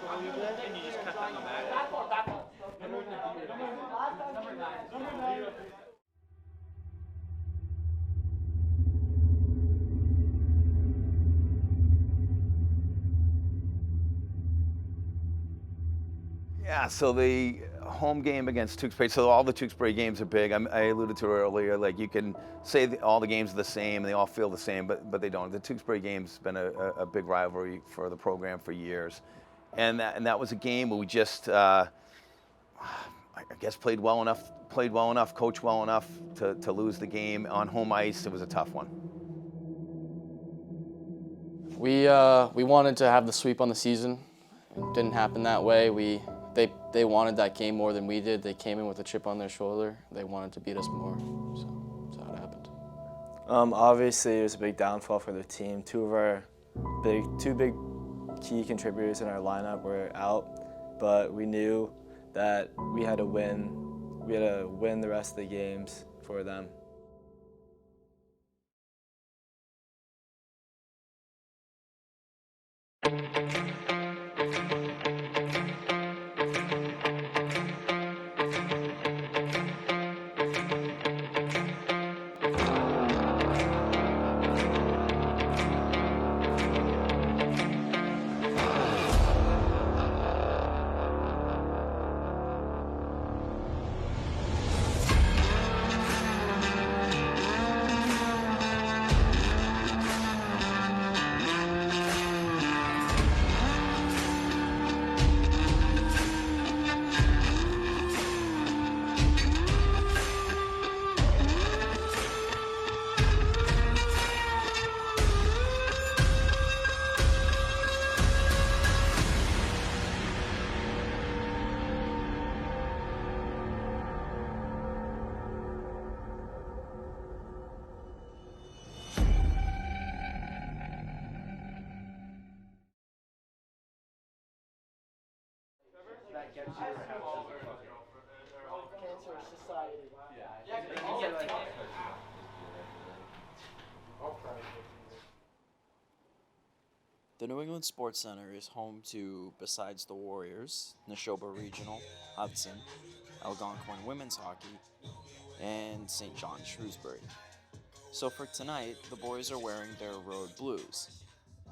And you just cut down the back. Yeah, so the home game against Tewksbury, so all the Tewksbury games are big. I alluded to it earlier, like you can say all the games are the same and they all feel the same, but they don't. The Tewksbury game's been a big rivalry for the program for years. And that was a game where we just, I guess, played well enough, coached well enough to lose the game on home ice. It was a tough one. We wanted to have the sweep on the season. It didn't happen that way. They wanted that game more than we did. They came in with a chip on their shoulder. They wanted to beat us more, so that's how it happened. Obviously, it was a big downfall for the team. Two big key contributors in our lineup were out, but we knew that we had to win. We had to win the rest of the games for them. The New England Sports Center is home to, besides the Warriors, Neshoba Regional, Hudson, Algonquin Women's Hockey, and St. John Shrewsbury. So for tonight, the boys are wearing their road blues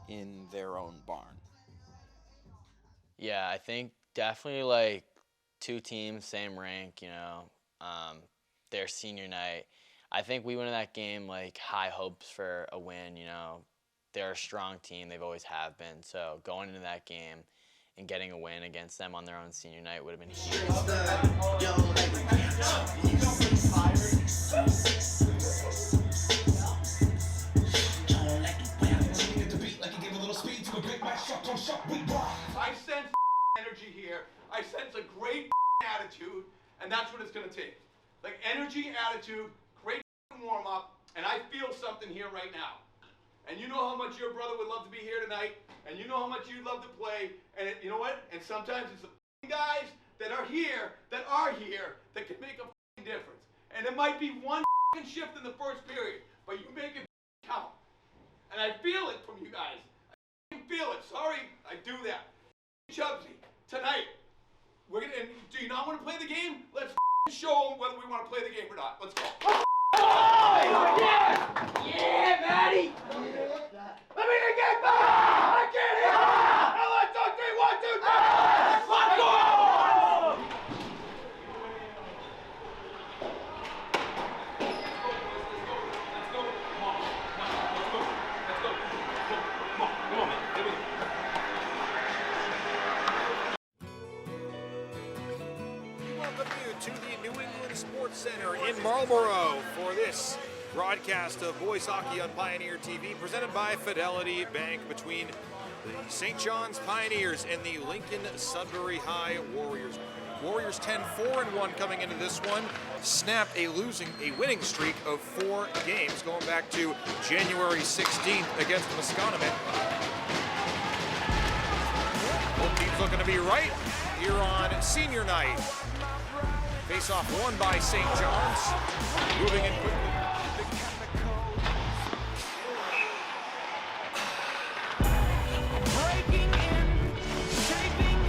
in their own barn. Yeah, I think definitely like two teams, same rank, their senior night. I think we went in that game like high hopes for a win, They're a strong team, they've always have been. So going into that game and getting a win against them on their own senior night would have been huge. I sense energy here. I sense a great attitude, and that's what it's going to take. Like energy, attitude, great warm up, and I feel something here right now. And you know how much your brother would love to be here tonight, and you know how much you'd love to play, and you know what? And sometimes it's the guys that are here, that can make a difference. And it might be one shift in the first period, but you make it count. And I feel it from you guys. I feel it. Sorry, I do that. Chubsy, tonight, and do you not want to play the game? Let's show them whether we want to play the game or not. Let's go. Yeah, Maddie! Let me get back! I can't hear it! 1, 2, 3, 1, 2, 3! Let's go! Welcome you to the New England Sports Center in Marlborough for this broadcast of boys hockey on Pioneer TV, presented by Fidelity Bank, between the St. John's Pioneers and the Lincoln-Sudbury High Warriors. Warriors 10-4-1 coming into this one, snapped a winning streak of 4 games going back to January 16th against Musconetman. Both teams looking to be right here on senior night. Face-off won by St. John's, moving in quickly. Breaking in, shaping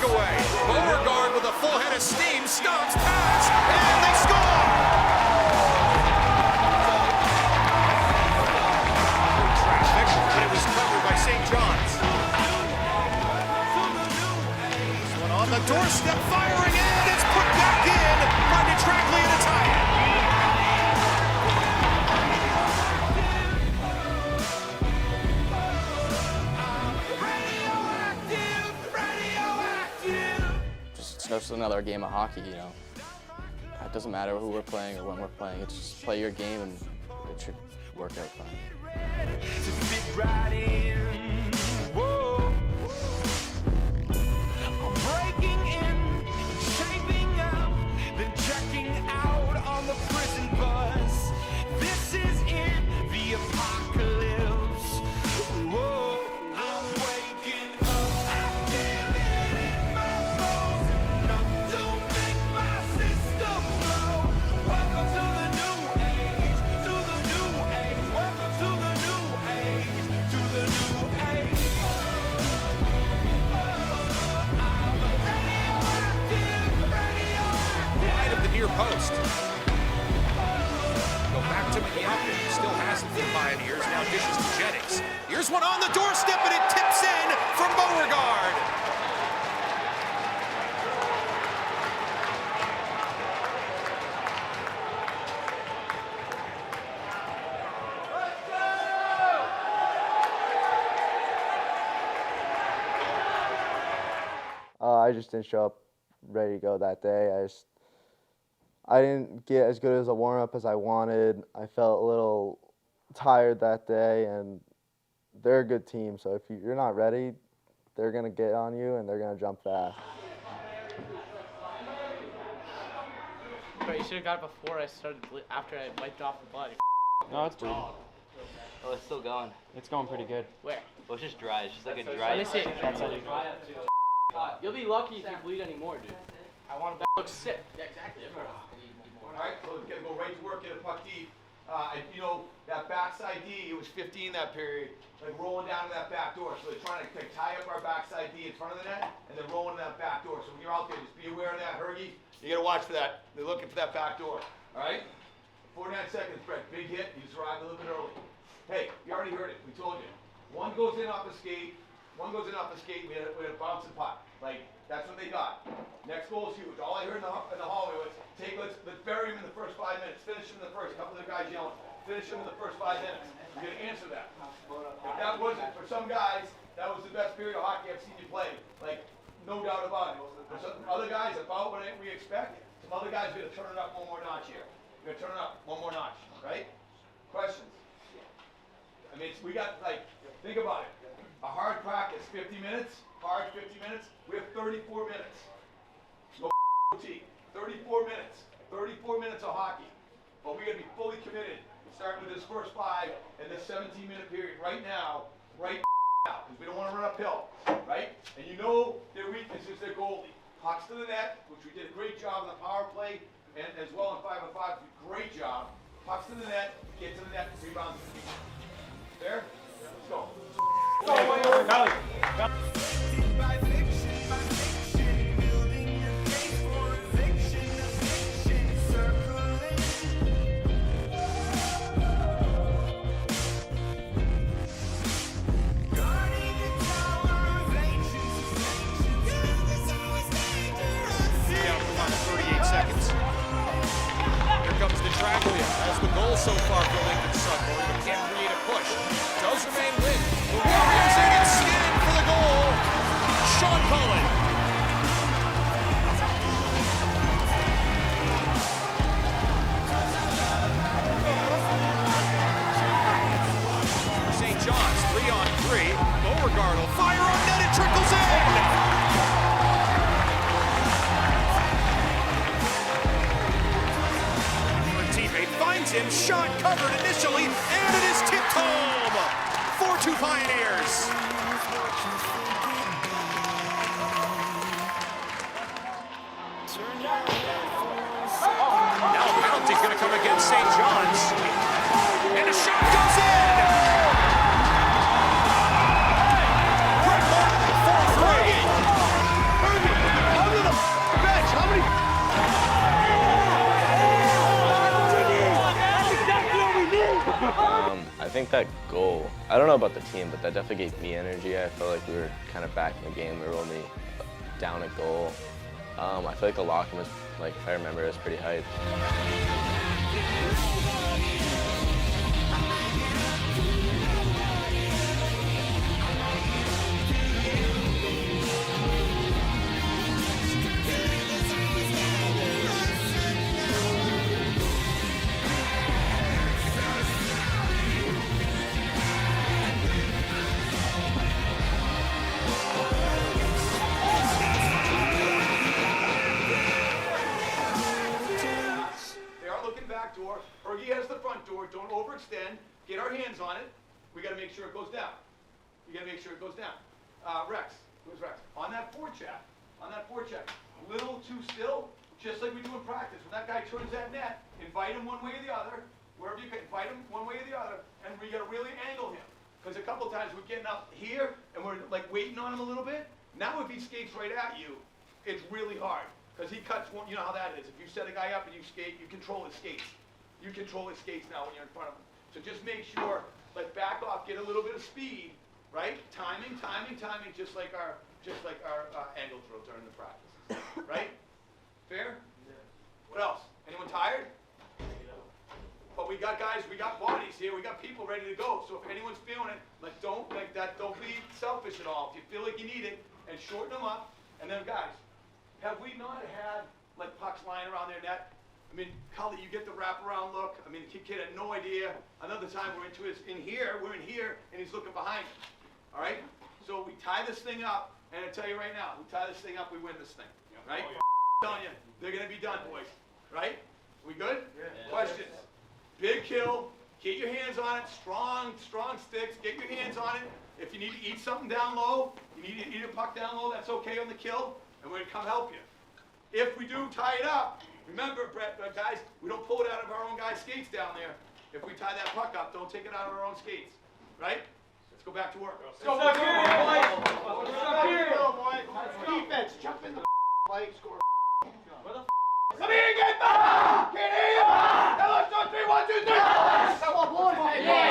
breakaway. Beauregard with a full head of steam stops pass, and they score! Traffic, but it was covered by St. John's. This one on the doorstep, firing, and it's put back in by Detractly to tie it. It's just another game of hockey, you know. It doesn't matter who we're playing or when we're playing. It's just play your game and it should work out Post. Go back to McYakin. Still has it for the Pioneers. Now dishes to Jennings. Here's one on the doorstep, and it tips in from Beauregard. I just didn't show up ready to go that day. I didn't get as good as a warm-up as I wanted. I felt a little tired that day, and they're a good team, so if you're not ready, they're going to get on you, and they're going to jump fast. Bro, you should have got it before I started, after I wiped off the blood. No, it's bleeding. Oh, it's still going. It's going pretty good. Where? Well, it's just dry. It's just like a dry. Let me see. That's how you do it. You'll be lucky if you bleed anymore, dude. I want to look sick. Yeah, exactly. All right, so we're gonna go right to work, get a puck deep. You know, that backside D, it was 15 that period, like rolling down to that back door. So they're trying to tie up our backside D in front of the net, and they're rolling to that back door. So when you're out there, just be aware of that, Hergy. You gotta watch for that. They're looking for that back door. All right? 49 seconds, Brett. Big hit. You just arrived a little bit early. Hey, you already heard it. We told you. One goes in off the skate. One goes in off the skate. We had a bouncing puck. Like, that's what they got. Next goal is huge. All I heard in the hallway was, let's bury him in the first 5 minutes. Finish him in the first. A couple of the guys yelling, finish him in the first 5 minutes. You're going to answer that. If that wasn't, for some guys, that was the best period of hockey I've seen you play. Like, no doubt about it. For some other guys, about what we expect. Some other guys are going to turn it up one more notch here. We're going to turn it up one more notch, right? Questions? I mean, we got, like, think about it. A hard practice, 50 minutes. Hard 50 minutes. We have 34 minutes. No OT. 34 minutes. 34 minutes of hockey. But we're going to be fully committed, starting with this first 5 and this 17-minute period right now, because we don't want to run uphill, right? And you know their weakness is their goalie. Pucks to the net, which we did a great job on the power play, and as well in 5-on-5, great job. Pucks to the net, get to the net, rebounds. There? Let's go. That's the goal so far for Lincoln-Sudbury, but can't create a push. Does remain with the Warriors, and it's skinned for the goal. Sean Cullen. St. John's 3-on-3. Beauregard will fire on net, it trickles in. Him, shot covered initially, and it is tipped home. 4-2 Pioneers. Now a penalty going to come against St. John's, and a shot goes in. Brett Martin, 4-3. think that goal, I don't know about the team, but that definitely gave me energy. I felt like we were kind of back in the game. We were only down a goal. I feel like the locker room was, like, if I remember, it was pretty hyped. Door. Fergie has the front door. Don't overextend. Get our hands on it. We got to make sure it goes down. You got to make sure it goes down. Rex. Who's Rex? On that forecheck. On that forecheck. A little too still, just like we do in practice. When that guy turns that net, invite him one way or the other. Wherever you can, invite him one way or the other, and we got to really angle him. Because a couple times we're getting up here and we're like waiting on him a little bit. Now if he skates right at you, it's really hard. Because he cuts one. You know how that is. If you set a guy up and you skate, you control his skates. You control his skates now when you're in front of him. So just make sure, like back off, get a little bit of speed, right? Timing, just like our angle drill during the practice, right? Fair? Yeah. What else? Anyone tired? But we got guys, we got bodies here, we got people ready to go. So if anyone's feeling it, don't be selfish at all. If you feel like you need it, and shorten them up. And then guys, have we not had like pucks lying around their net? I mean, Cully, you get the wraparound look. I mean, kid had no idea. Another time we're in here, and he's looking behind him. All right? So we tie this thing up, and I tell you right now, we tie this thing up, we win this thing. Right? I'm telling you, they're going to be done, boys. Right? We good? Yeah. Questions? Big kill. Get your hands on it. Strong sticks. Get your hands on it. If you need to eat something down low, you need to eat a puck down low, that's okay on the kill, and we're going to come help you. If we do tie it up, remember, guys, we don't pull it out of our own guys' skates down there. If we tie that puck up, don't take it out of our own skates. Right? Let's go back to work. Let's go back to work, boys. Let's go, boys. Defense, jump in the play, score. Where the come here and get back! Can't hear you! Now let's go 3, 1, 2, 3! Come on, boys! Yeah!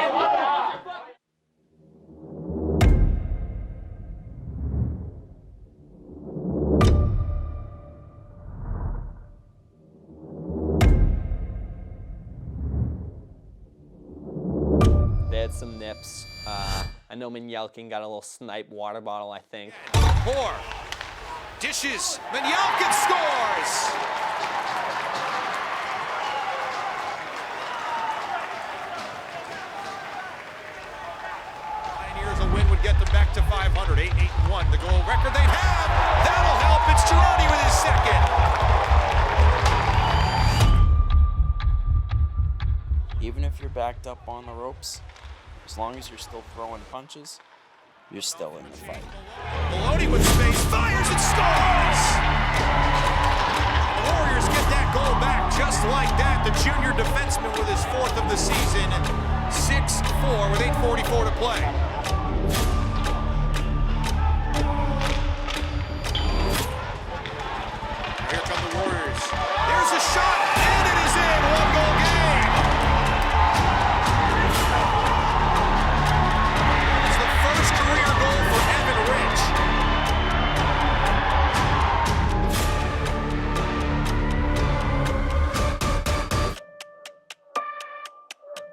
They had some nips. I know Minyelkin got a little snipe water bottle, I think. More. Dishes. Minyelkin scores! Pioneers a win would get them back to 500. 8-1, the goal record they have. That'll help. It's Girardi with his second. Even if you're backed up on the ropes, as long as you're still throwing punches, you're still in the fight. Maloney with space, fires and scores! The Warriors get that goal back just like that. The junior defenseman with his 4th of the season. 6-4 with 8:44 to play. Here come the Warriors. There's a shot, and it is in. 1-goal game. It's the first career goal for Evan Rich.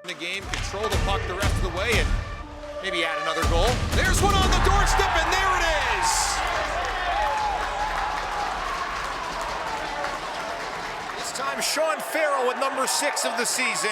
The game, control the puck the rest of the way, and maybe add another goal. There's one on the doorstep, and there it is. This time, Sean Farrell with number 6 of the season.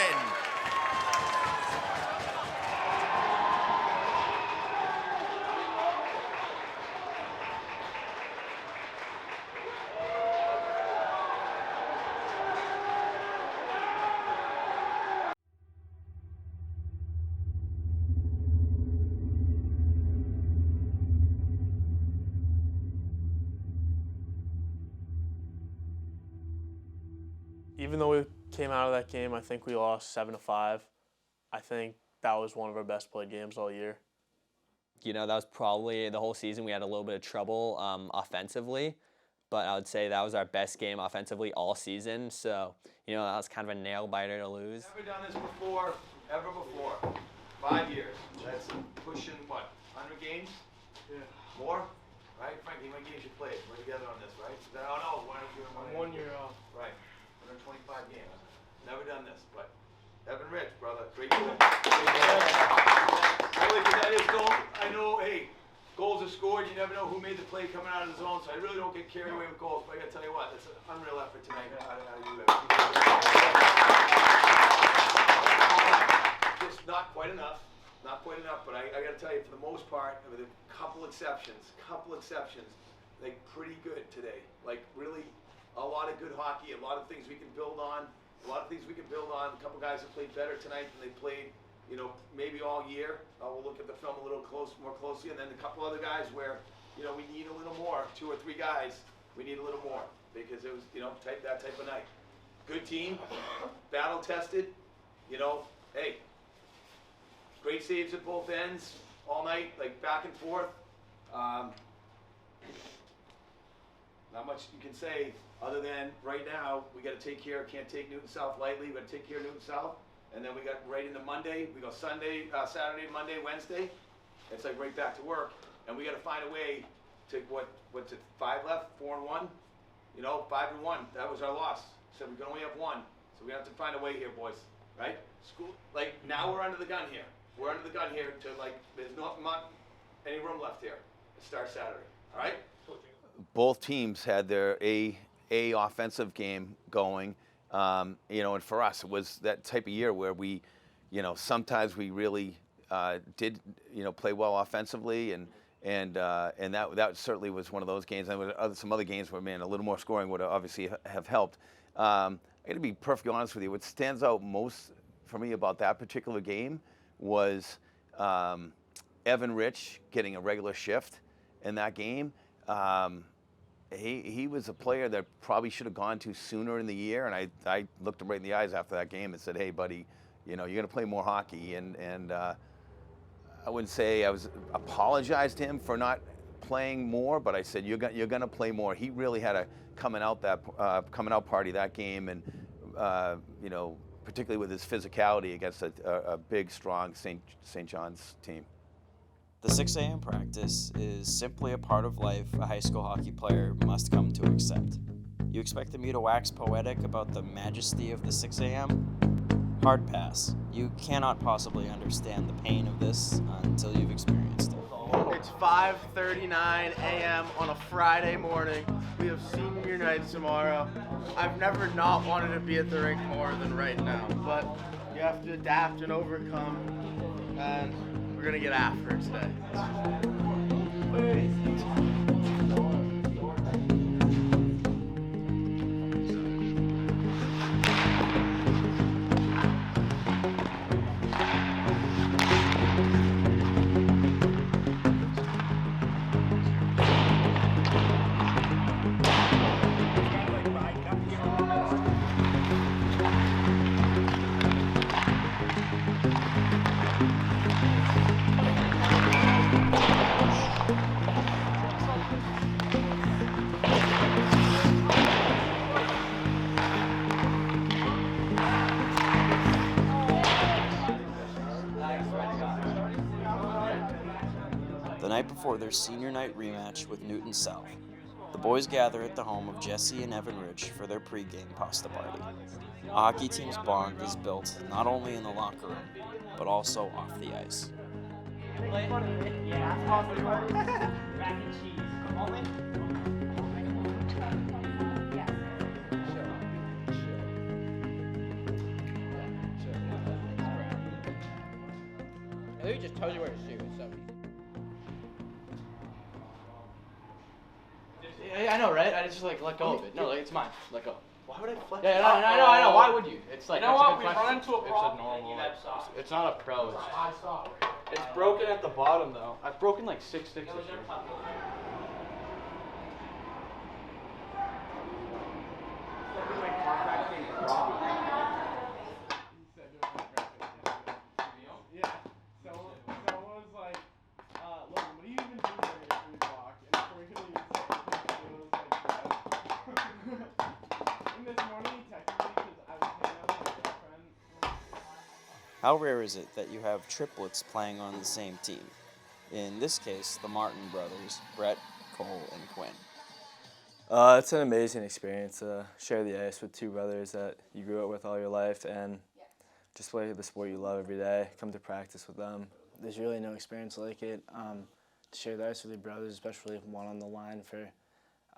Even though we came out of that game, I think we lost 7-5. I think that was one of our best played games all year. You know, that was probably the whole season we had a little bit of trouble offensively, but I would say that was our best game offensively all season. So, you know, that was kind of a nail biter to lose. Never done this before, ever before. 5 years. That's pushing, what, 100 games? Yeah. More? Right, Frankie, how many games you played? We're together on this, right? Oh, no, I'm 1 year off. Right, 125 games. Never done this, but Evan Rich, brother, great goal. Only because that is goal. I know, hey, goals are scored. You never know who made the play coming out of the zone, so I really don't get carried away with goals. But I got to tell you what, it's an unreal effort tonight. Out of you, Evan. Just not quite enough. Not quite enough, but I got to tell you, for the most part, with a couple exceptions, like pretty good today. Like really, a lot of good hockey, a lot of things we can build on. A couple guys have played better tonight than they played, you know, maybe all year. We'll look at the film a little more closely, and then a couple other guys where, you know, we need a little more. 2 or 3 guys, we need a little more because it was, you know, that type of night. Good team, battle tested, you know. Hey. Great saves at both ends all night, like back and forth. Not much you can say other than right now we got to can't take Newton South lightly. We got to take care of Newton South, and then we got right into Monday. We go Sunday, Saturday, Monday, Wednesday. It's like right back to work, and we got to find a way to what's it? 5 left, 4-1. You know, 5-1. That was our loss. So we can only have 1. So we have to find a way here, boys. Right? School. Like now we're under the gun here. We're under the gun here to there's not any room left here. It starts Saturday, all right? Both teams had their A offensive game going, you know, and for us it was that type of year where we, you know, sometimes we really did, you know, play well offensively, and that certainly was one of those games. And some other games where, man, a little more scoring would obviously have helped. I got to be perfectly honest with you. What stands out most for me about that particular game was Evan Rich getting a regular shift in that game. He was a player that probably should have gone to sooner in the year, and I looked him right in the eyes after that game and said, hey, buddy, you know, you're going to play more hockey. And I wouldn't say I was apologized to him for not playing more, but I said, you're going to play more. He really had a coming out party that game, and, you know, particularly with his physicality against a big, strong St. John's team. The 6 a.m. practice is simply a part of life a high school hockey player must come to accept. You expected me to wax poetic about the majesty of the 6 a.m.? Hard pass. You cannot possibly understand the pain of this until you've experienced it. It's 5:39 a.m. on a Friday morning. We have senior night tomorrow. I've never not wanted to be at the rink more than right now, but you have to adapt and overcome, and we're gonna get after it today. The night before their senior night rematch with Newton South, the boys gather at the home of Jesse and Evan Rich for their pregame pasta party. A hockey team's bond is built not only in the locker room, but also off the ice. I think it just tells you where to shoot. So. Yeah, I know, right? I just like let go of it. No, like it's mine. Let go. Why would I flex? Yeah, I know. Why would you? It's like You know that's a what? good We question. run into a problem. It's a normal. That's soft. It's not a pro. I It's broken at the bottom though. I've broken like 6 sticks this year. How rare is it that you have triplets playing on the same team? In this case, the Martin brothers, Brett, Cole, and Quinn. It's an amazing experience to share the ice with two brothers that you grew up with all your life and just play the sport you love every day, come to practice with them. There's really no experience like it. To share the ice with your brothers, especially one on the line for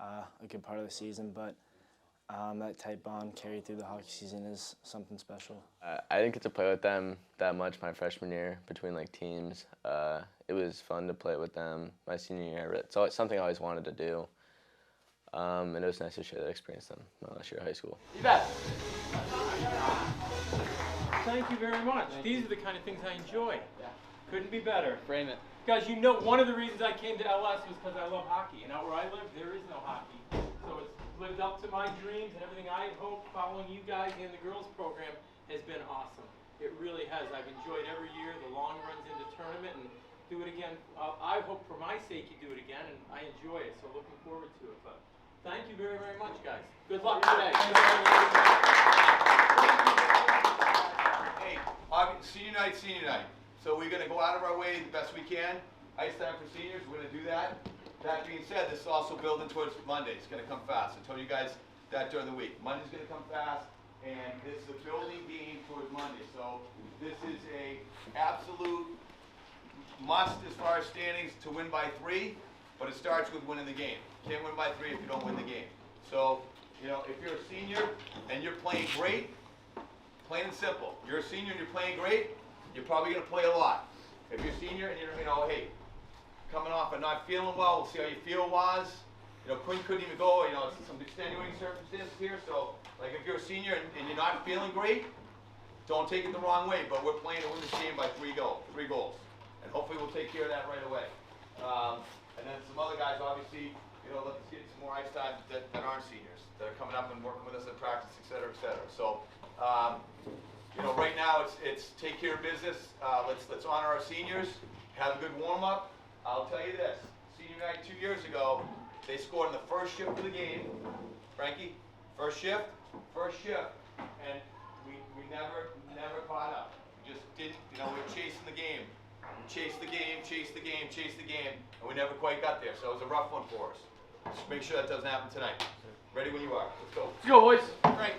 a good part of the season, but that tight bond carried through the hockey season is something special. I didn't get to play with them that much my freshman year between like teams. It was fun to play with them my senior year. It's always something I always wanted to do. And it was nice to share that experience then my last year of high school. You bet. Thank you very much. These are the kind of things I enjoy. Couldn't be better. Frame it. Guys, you know one of the reasons I came to LS was because I love hockey. And out where I live, there is no hockey. So it's lived up to my dreams, and everything I had hoped following you guys and the girls program has been awesome. It really has. I've enjoyed every year, the long runs into tournament, and do it again. I hope for my sake you do it again, and I enjoy it. So looking forward to it. But thank you very, very much, guys. Good luck today. Hey, senior night. So we're going to go out of our way the best we can. Ice time for seniors, we're going to do that. That being said, this is also building towards Monday. It's going to come fast. I told you guys that during the week. Monday's going to come fast, and this is a building game towards Monday. So this is a absolute must as far as standings to win by 3, but it starts with winning the game. You can't win by 3 if you don't win the game. So, you know, if you're a senior and you're playing great, plain and simple. You're a senior and you're playing great, you're probably going to play a lot. If you're a senior and you're, hey, coming off and not feeling well, we'll see how your feel was. You know, Quinn couldn't even go, some extenuating circumstances here. So, like, if you're a senior and you're not feeling great, don't take it the wrong way. But we're playing to win this game by 3 goals. And hopefully we'll take care of that right away. And then some other guys, obviously, let's get some more ice time that aren't seniors, that are coming up and working with us in practice, et cetera, et cetera. So, right now it's take care of business. Let's honor our seniors, have a good warm-up. I'll tell you this, senior night 2 years ago, they scored in the first shift of the game. Frankie, first shift, and we never caught up. We just didn't, we were chasing the game. Chase the game, and we never quite got there. So it was a rough one for us. Just make sure that doesn't happen tonight. Ready when you are. Let's go. Let's go, boys. Frank.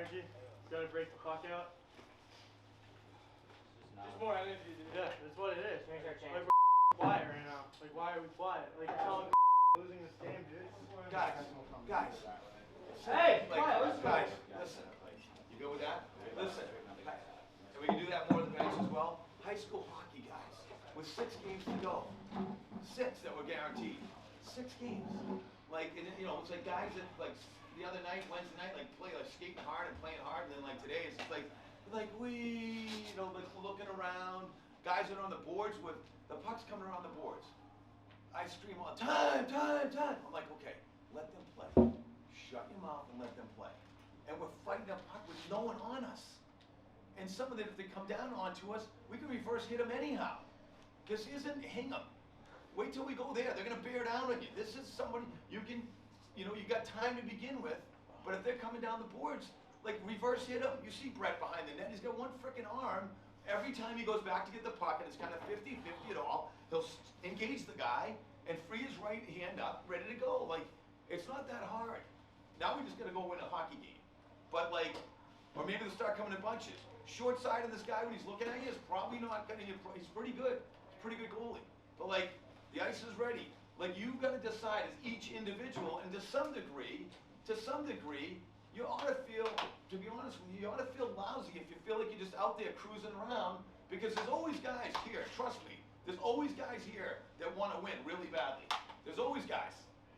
energy. Gotta break the puck out. Just more energy, dude. Yeah, that's what it is. Change our chance. Like we're quiet right now. Like why are we quiet? Like you're telling losing this game, dude. Guys. Hey, Like, quiet, let's go. guys, listen. You go with that? Listen. And we can do that more than bench as well. High school hockey, guys, with 6 games to go. 6 that were guaranteed. 6 games. Like, and you know, it's like guys that like the other night, Wednesday night, like play like skating hard and playing hard, and then like today it's just like we, you know, like looking around. Guys that are on the boards with the pucks coming around the boards. I scream all time. I'm like, okay, let them play. Shut your mouth and let them play. And we're fighting a puck with no one on us. And some of them, if they come down onto us, we can reverse hit them anyhow. This isn't hang 'em. Wait till we go there. They're gonna bear down on you. This is somebody you can, you know, you got time to begin with. But if they're coming down the boards, like reverse hit them. You see Brett behind the net. He's got one frickin' arm. Every time he goes back to get the puck, and it's kind of 50-50 at all, he'll engage the guy and free his right hand up, ready to go. Like, it's not that hard. Now we just gotta go win a hockey game. But like, or maybe they'll start coming in bunches. Short side of this guy when he's looking at you is probably not gonna, he's pretty good. He's a pretty good goalie. But like, the ice is ready. Like, you've gotta decide as each individual, and to some degree, you ought to feel, to be honest with you, you ought to feel lousy if you feel like you're just out there cruising around, because there's always guys here, trust me, there's always guys here that want to win really badly. There's always guys.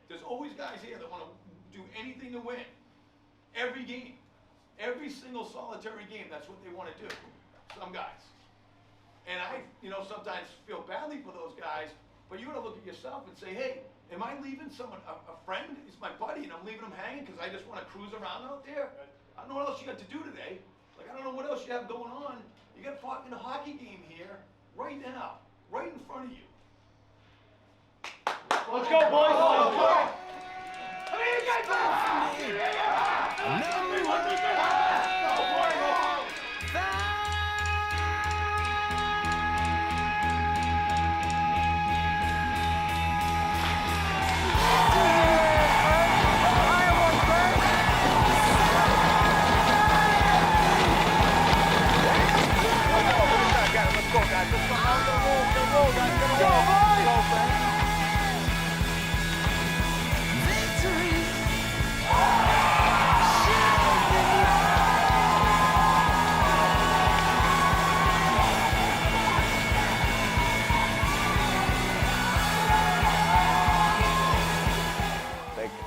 There's always guys here that want to do anything to win. Every game. Every single solitary game, that's what they want to do. Some guys. And I, you know, sometimes feel badly for those guys, but you got to look at yourself and say, hey, am I leaving someone, a friend? He's my buddy, and I'm leaving him hanging because I just want to cruise around out there? I don't know what else you got to do today. Like, I don't know what else you have going on. You got a fucking hockey game here, right now, right in front of you. Let's go, boys. Let's go. I mean, you guys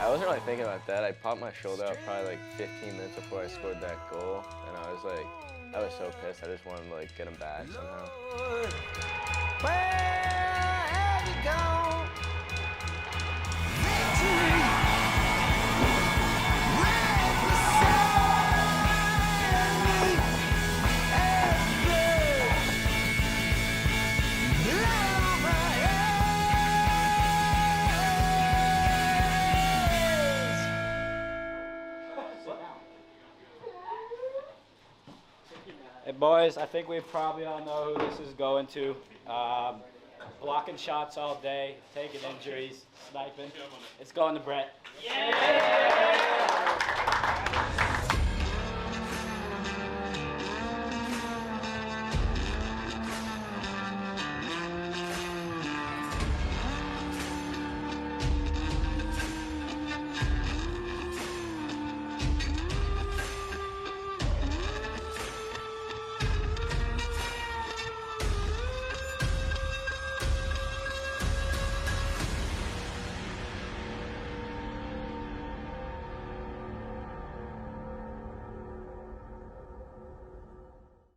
I wasn't really thinking about that. I popped my shoulder out probably like 15 minutes before I scored that goal, and I was so pissed. I just wanted to like get him back somehow. Where have you gone? Victory! Right beside me as blood. Blood on my Hey boys, I think we probably all know who this is going to. Blocking shots all day, taking injuries, sniping. It's going to Brett. Yeah!